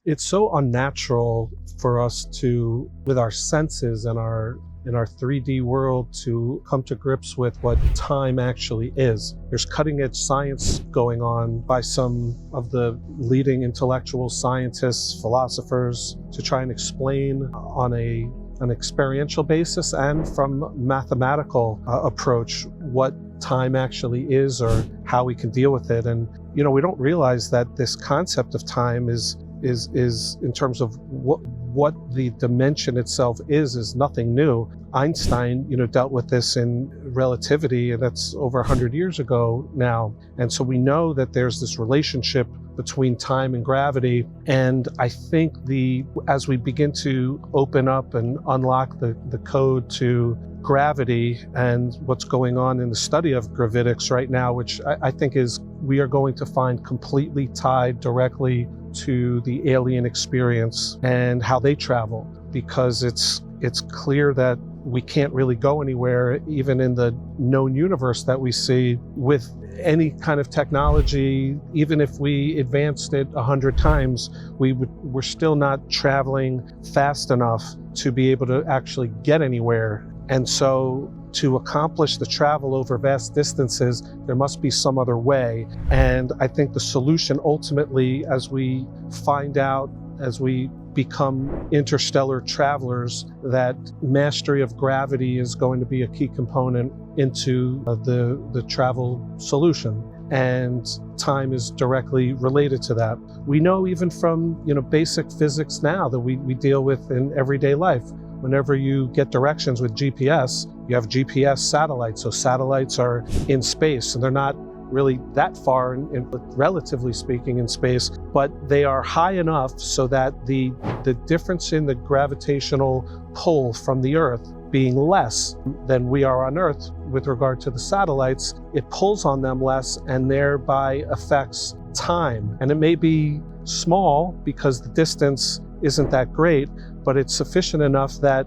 It's so unnatural for us to, with our senses and in our 3D world, to come to grips with what time actually is. There's cutting edge science going on by some of the leading intellectual scientists, philosophers, to try and explain on an experiential basis and from mathematical approach what time actually is or how we can deal with it. And we don't realize that this concept of time is in terms of what the dimension itself is nothing new. Einstein, dealt with this in relativity, and that's over 100 years ago now. And so we know that there's this relationship between time and gravity. And I think as we begin to open up and unlock the code to gravity and what's going on in the study of gravitics right now, which I think is we are going to find completely tied directly to the alien experience and how they travel, because it's clear that we can't really go anywhere, even in the known universe that we see, with any kind of technology. Even if we advanced it 100 times, we're still not traveling fast enough to be able to actually get anywhere. And so to accomplish the travel over vast distances, there must be some other way. And I think the solution ultimately, as we find out, as we become interstellar travelers, that mastery of gravity is going to be a key component into the travel solution. And time is directly related to that. We know even from basic physics now that we deal with in everyday life. Whenever you get directions with GPS, you have GPS satellites. So satellites are in space, and they're not really that far, relatively speaking, in space, but they are high enough so that the difference in the gravitational pull from the Earth being less than we are on Earth with regard to the satellites, it pulls on them less and thereby affects time. And it may be small because the distance isn't that great, but it's sufficient enough that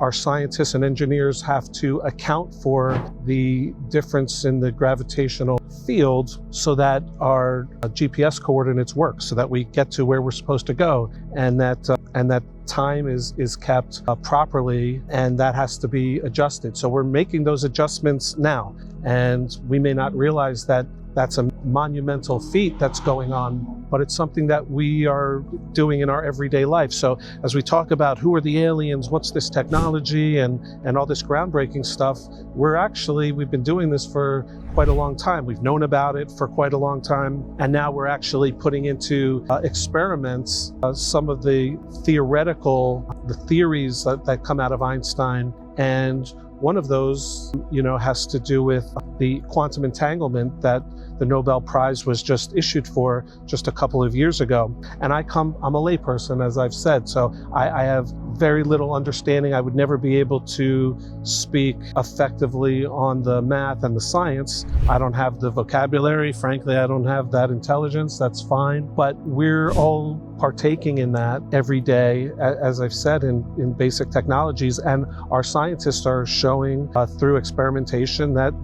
our scientists and engineers have to account for the difference in the gravitational field so that our GPS coordinates work, so that we get to where we're supposed to go, and that time is kept properly, and that has to be adjusted. So we're making those adjustments now, and we may not realize that that's a monumental feat that's going on, but it's something that we are doing in our everyday life. So as we talk about who are the aliens, what's this technology, and all this groundbreaking stuff, we've been doing this for quite a long time. We've known about it for quite a long time, and now we're actually putting into experiments some of the theories that come out of Einstein. And one of those, has to do with the quantum entanglement that the Nobel Prize was just issued for just a couple of years ago. And I'm a layperson, as I've said, so I have very little understanding. I would never be able to speak effectively on the math and the science. I don't have the vocabulary. Frankly, I don't have that intelligence. That's fine. But we're all partaking in that every day, as I've said, in basic technologies. And our scientists are showing through experimentation that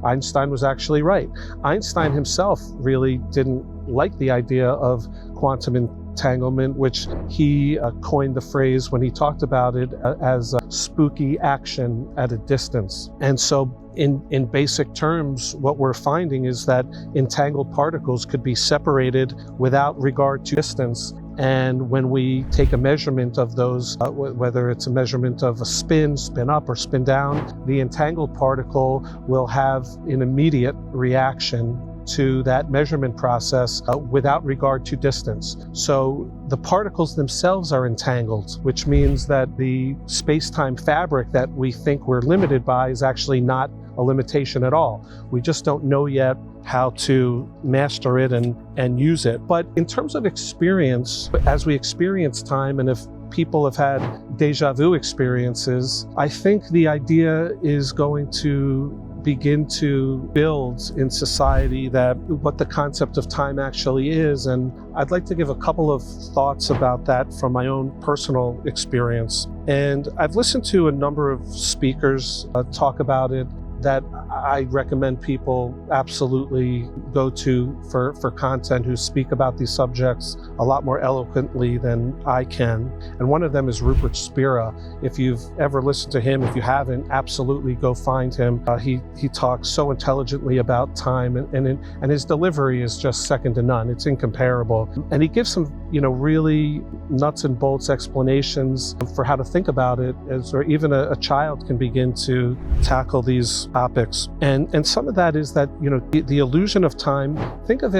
Einstein was actually right. Einstein himself really didn't like the idea of quantum entanglement, which he coined the phrase when he talked about it as spooky action at a distance. And so in basic terms, what we're finding is that entangled particles could be separated without regard to distance. And when we take a measurement of those, whether it's a measurement of a spin up or spin down, the entangled particle will have an immediate reaction to that measurement process without regard to distance. So the particles themselves are entangled, which means that the space-time fabric that we think we're limited by is actually not a limitation at all. We just don't know yet how to master it and use it. But in terms of experience, as we experience time, and if people have had deja vu experiences, I think the idea is going to begin to build in society that what the concept of time actually is. And I'd like to give a couple of thoughts about that from my own personal experience. And I've listened to a number of speakers talk about it. that I recommend people absolutely go to for content who speak about these subjects a lot more eloquently than I can. And one of them is Rupert Spira. If you've ever listened to him, if you haven't, absolutely go find him. He talks so intelligently about time, and his delivery is just second to none. It's incomparable. And he gives some, really nuts and bolts explanations for how to think about it, or even a child can begin to tackle these topics. And some of that is that, the illusion of time. Think of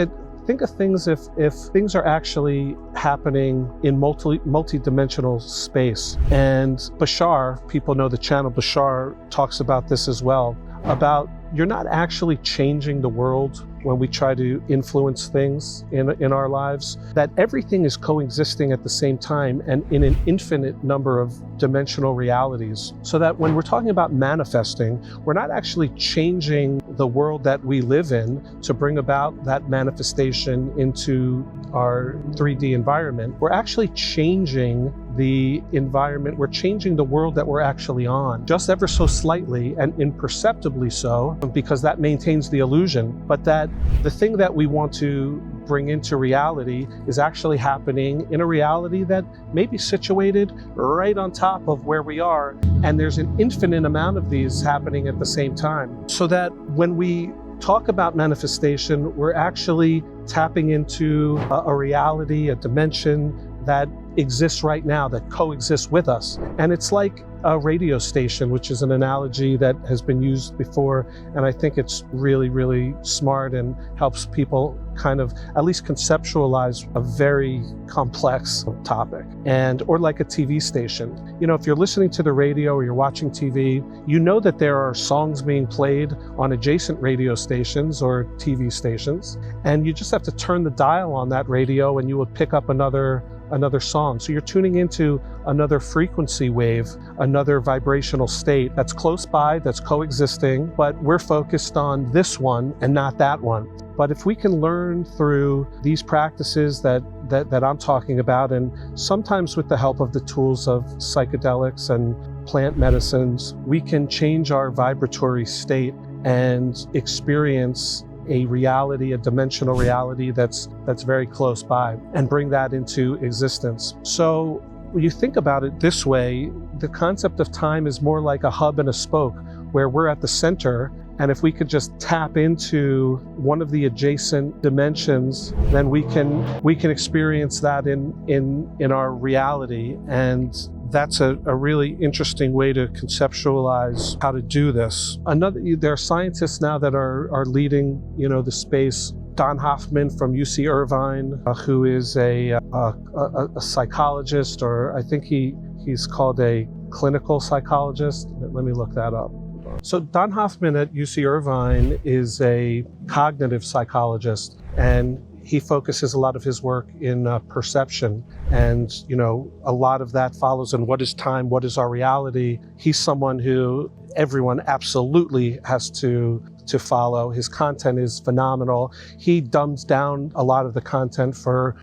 things if things are actually happening in multi-dimensional space. And Bashar, people know the channel Bashar, talks about this as well, about you're not actually changing the world when we try to influence things in our lives, that everything is coexisting at the same time and in an infinite number of dimensional realities. So that when we're talking about manifesting, we're not actually changing the world that we live in to bring about that manifestation into our 3D environment. We're actually changing the environment, we're changing the world that we're actually on, just ever so slightly and imperceptibly so, because that maintains the illusion. But that the thing that we want to bring into reality is actually happening in a reality that may be situated right on top of where we are. And there's an infinite amount of these happening at the same time. So that when we talk about manifestation, we're actually tapping into a reality, a dimension that exists right now, that coexists with us. And it's like a radio station, which is an analogy that has been used before, and I think it's really, really smart and helps people kind of at least conceptualize a very complex topic. Or like a TV station. If you're listening to the radio or you're watching TV, you know that there are songs being played on adjacent radio stations or TV stations, and you just have to turn the dial on that radio and you will pick up another song. So you're tuning into another frequency wave, another vibrational state that's close by, that's coexisting, but we're focused on this one and not that one. But if we can learn through these practices that I'm talking about, and sometimes with the help of the tools of psychedelics and plant medicines, we can change our vibratory state and experience a reality, a dimensional reality that's very close by, and bring that into existence. So when you think about it this way, the concept of time is more like a hub and a spoke, where we're at the center, and if we could just tap into one of the adjacent dimensions, then we can experience that in our reality. And that's a really interesting way to conceptualize how to do this. There are scientists now that are leading, the space. Don Hoffman from UC Irvine, who is a psychologist, or I think he's called a clinical psychologist. Let me look that up. So Don Hoffman at UC Irvine is a cognitive psychologist, and he focuses a lot of his work in perception. And, a lot of that follows in what is time, what is our reality. He's someone who everyone absolutely has to follow. His content is phenomenal. He dumbs down a lot of the content for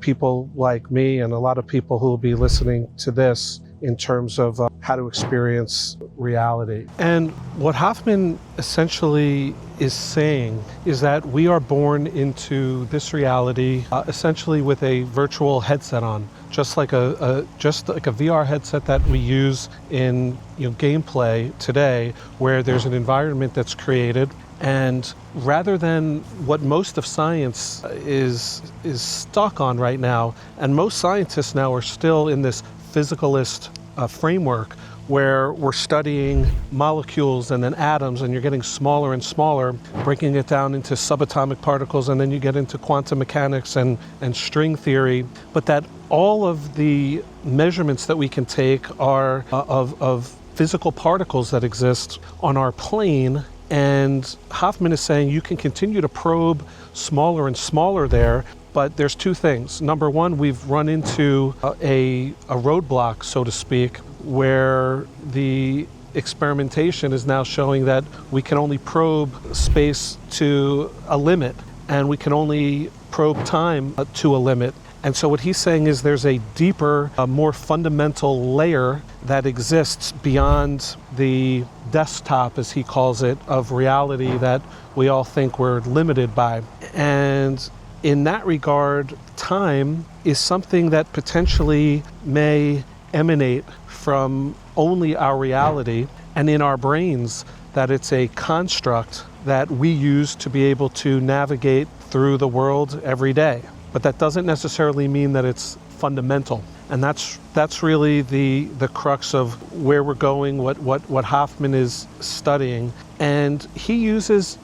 people like me and a lot of people who will be listening to this in terms of how to experience reality. And what Hoffman essentially is saying is that we are born into this reality essentially with a virtual headset on, just like a VR headset that we use in gameplay today, where there's an environment that's created. And rather than what most of science is stuck on right now, and most scientists now are still in this physicalist framework, where we're studying molecules and then atoms, and you're getting smaller and smaller, breaking it down into subatomic particles, and then you get into quantum mechanics and string theory. But that all of the measurements that we can take are of physical particles that exist on our plane. And Hoffman is saying you can continue to probe smaller and smaller there, but there's two things. Number one, we've run into a roadblock, so to speak, where the experimentation is now showing that we can only probe space to a limit, and we can only probe time to a limit. And so what he's saying is there's a deeper, a more fundamental layer that exists beyond the desktop, as he calls it, of reality that we all think we're limited by. And in that regard, time is something that potentially may emanate from only our reality, and in our brains, that it's a construct that we use to be able to navigate through the world every day. But that doesn't necessarily mean that it's fundamental. And that's really the crux of where we're going, what Hoffman is studying. And he uses,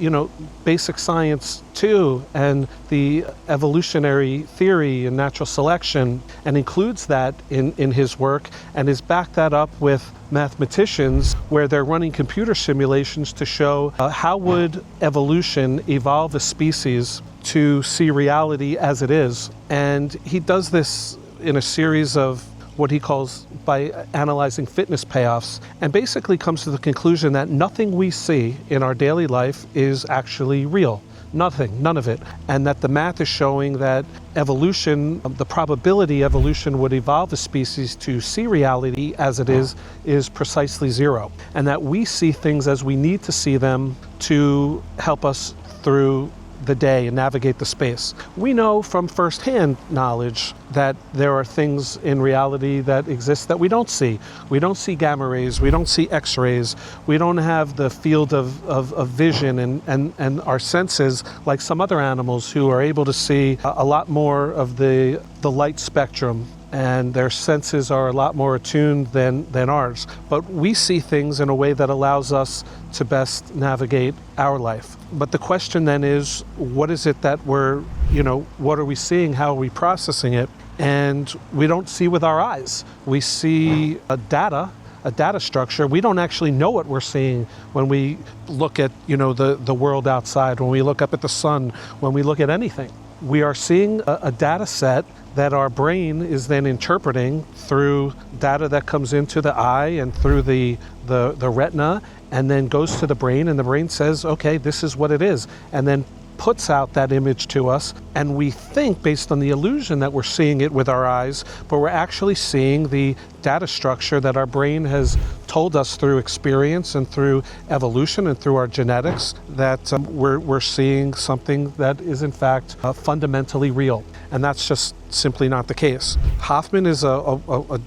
basic science too, and the evolutionary theory and natural selection, and includes that in his work, and has backed that up with mathematicians where they're running computer simulations to show how would evolution evolve a species to see reality as it is. And he does this in a series of what he calls by analyzing fitness payoffs, and basically comes to the conclusion that nothing we see in our daily life is actually real. Nothing, none of it. And that the math is showing that evolution, the probability evolution would evolve a species to see reality as it is precisely zero. And that we see things as we need to see them to help us through the day and navigate the space. We know from firsthand knowledge that there are things in reality that exist that we don't see. We don't see gamma rays, we don't see X-rays, we don't have the field of vision and our senses like some other animals who are able to see a lot more of the light spectrum, and their senses are a lot more attuned than ours. But we see things in a way that allows us to best navigate our life. But the question then is, what is it that what are we seeing? How are we processing it? And we don't see with our eyes. We see a data structure. We don't actually know what we're seeing when we look at, the world outside, when we look up at the sun, when we look at anything. We are seeing a data set that our brain is then interpreting through data that comes into the eye and through the retina, and then goes to the brain, and the brain says, okay, this is what it is, and then puts out that image to us, and we think based on the illusion that we're seeing it with our eyes, but we're actually seeing the data structure that our brain has told us through experience and through evolution and through our genetics that we're seeing something that is in fact fundamentally real. And that's just simply not the case. Hoffman is a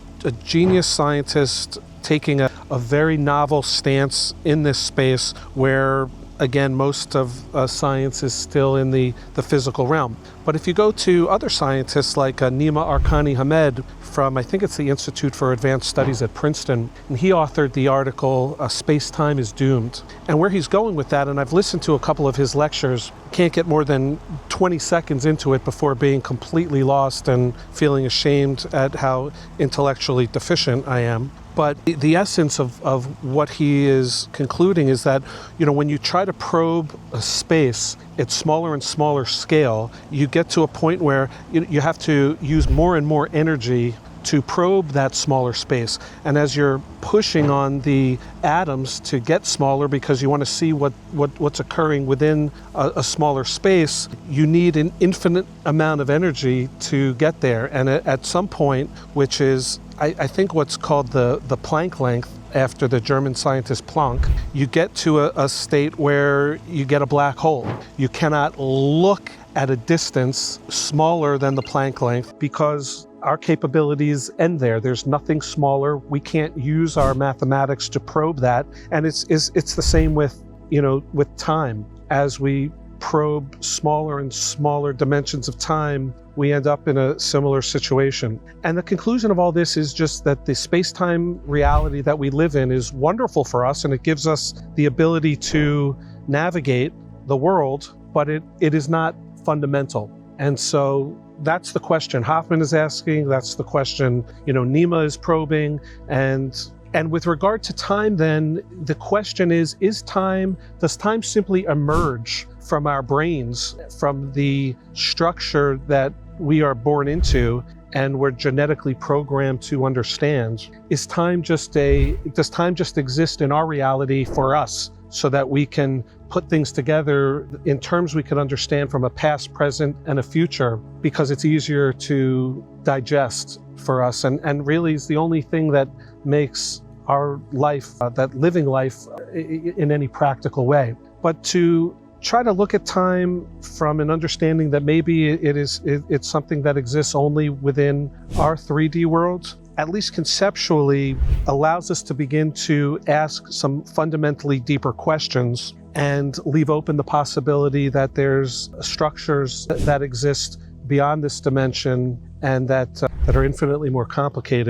genius scientist taking a very novel stance in this space where, again, most of science is still in the physical realm. But if you go to other scientists like Nima Arkani Hamed from, I think it's the Institute for Advanced Studies at Princeton, and he authored the article, Space-Time is Doomed. And where he's going with that, and I've listened to a couple of his lectures, can't get more than 20 seconds into it before being completely lost and feeling ashamed at how intellectually deficient I am. But the essence of what he is concluding is that, when you try to probe a space at smaller and smaller scale, you get to a point where you have to use more and more energy to probe that smaller space. And as you're pushing on the atoms to get smaller because you want to see what's occurring within a smaller space, you need an infinite amount of energy to get there. And at some point, which is, I think what's called the Planck length, after the German scientist Planck, you get to a state where you get a black hole. You cannot look at a distance smaller than the Planck length because our capabilities end there. There's nothing smaller. We can't use our mathematics to probe that. And it's the same with time. As we probe smaller and smaller dimensions of time, we end up in a similar situation. And the conclusion of all this is just that the space-time reality that we live in is wonderful for us, and it gives us the ability to navigate the world, but it is not fundamental. And so that's the question Hoffman is asking, that's the question, Nima is probing, and with regard to time, then the question is does time simply emerge from our brains, from the structure that we are born into and we're genetically programmed to understand? Does time just exist in our reality for us so that we can put things together in terms we can understand from a past, present, and a future, because it's easier to digest for us, and really is the only thing that makes our life, that living life, in any practical way. But to try to look at time from an understanding that maybe it's something that exists only within our 3D world, at least conceptually, allows us to begin to ask some fundamentally deeper questions and leave open the possibility that there's structures that exist beyond this dimension and that are infinitely more complicated